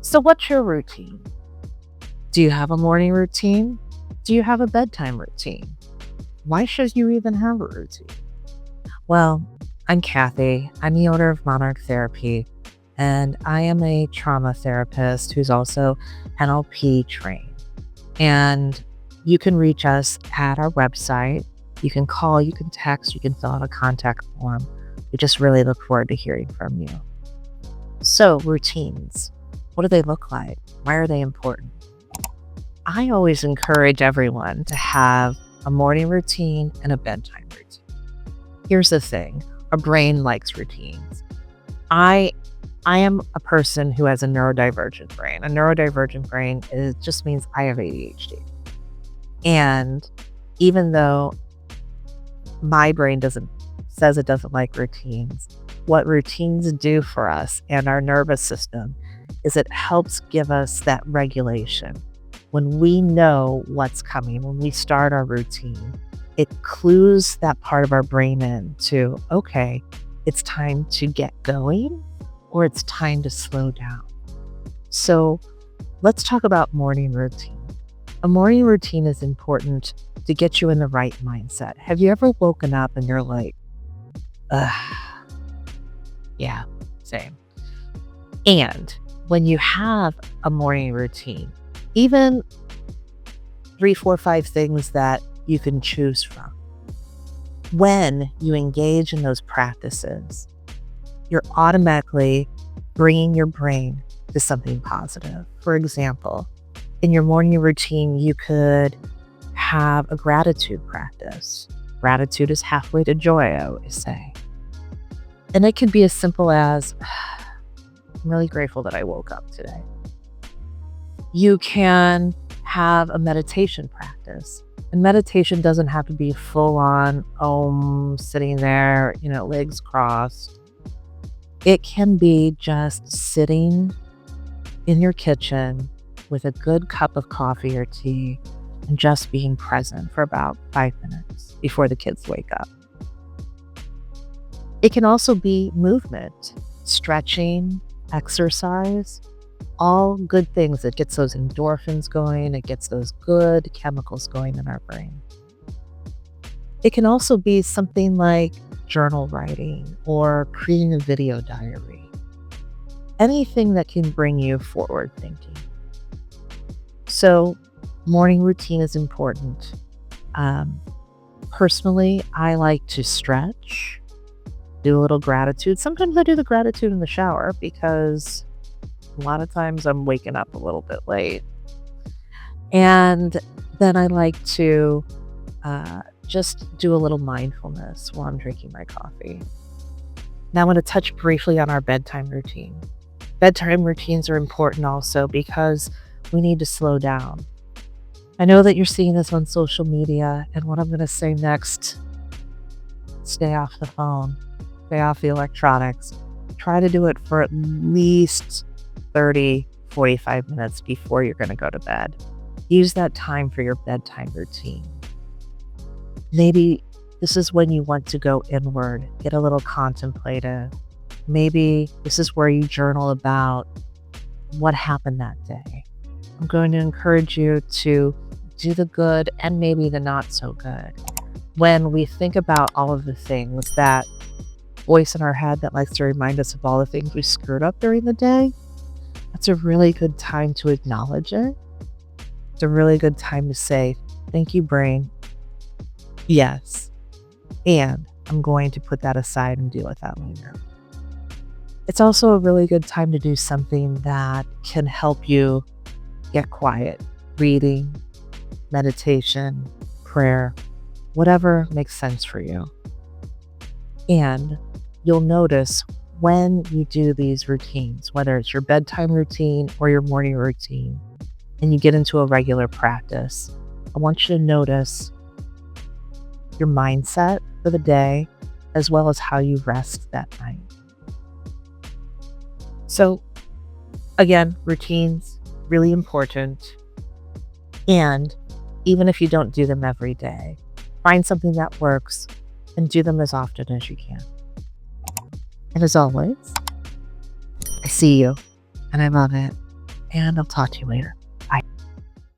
So what's your routine? Do you have a morning routine? Do you have a bedtime routine? Why should you even have a routine? Well, I'm Kathy. I'm the owner of Monarch Therapy, and I am a trauma therapist who's also NLP trained. And you can reach us at our website. You can call, you can text, you can fill out a contact form. We just really look forward to hearing from you. So, routines. What do they look like? Why are they important? I always encourage everyone to have a morning routine and a bedtime routine. Here's the thing, our brain likes routines. I am a person who has a neurodivergent brain. A neurodivergent brain just means I have ADHD. And even though my brain says it doesn't like routines, what routines do for us and our nervous system is it helps give us that regulation. When we know what's coming, when we start our routine, it clues that part of our brain in to, okay, it's time to get going or it's time to slow down. So let's talk about morning routine. A morning routine is important to get you in the right mindset. Have you ever woken up and you're like, ugh, yeah, same. And when you have a morning routine, even 3, 4, 5 things that you can choose from, when you engage in those practices, you're automatically bringing your brain to something positive. For example, in your morning routine, you could have a gratitude practice. Gratitude is halfway to joy, I always say. And it could be as simple as, I'm really grateful that I woke up today. You can have a meditation practice. And meditation doesn't have to be full on, sitting there, legs crossed. It can be just sitting in your kitchen with a good cup of coffee or tea and just being present for about 5 minutes before the kids wake up. It can also be movement, stretching, exercise, all good things. It gets those endorphins going. It gets those good chemicals going in our brain. It can also be something like journal writing or creating a video diary. Anything that can bring you forward thinking. So morning routine is important. Personally, I like to stretch, do a little gratitude. Sometimes I do the gratitude in the shower because a lot of times I'm waking up a little bit late. And then I like to just do a little mindfulness while I'm drinking my coffee. Now I want to touch briefly on our bedtime routine. Bedtime routines are important also because we need to slow down. I know that you're seeing this on social media, and what I'm going to say next, stay off the phone, stay off the electronics. Try to do it for at least 30, 45 minutes before you're going to go to bed. Use that time for your bedtime routine. Maybe this is when you want to go inward, get a little contemplative. Maybe this is where you journal about what happened that day. I'm going to encourage you to do the good and maybe the not so good. When we think about all of the things, that voice in our head that likes to remind us of all the things we screwed up during the day, that's a really good time to acknowledge it. It's a really good time to say, thank you, brain. Yes. And I'm going to put that aside and deal with that later. It's also a really good time to do something that can help you get quiet. Reading, meditation, prayer, whatever makes sense for you. And you'll notice when you do these routines, whether it's your bedtime routine or your morning routine, and you get into a regular practice, I want you to notice your mindset for the day, as well as how you rest that night. So again, routines, really important. And even if you don't do them every day, find something that works and do them as often as you can. And as always, I see you and I love it. and I'll talk to you later.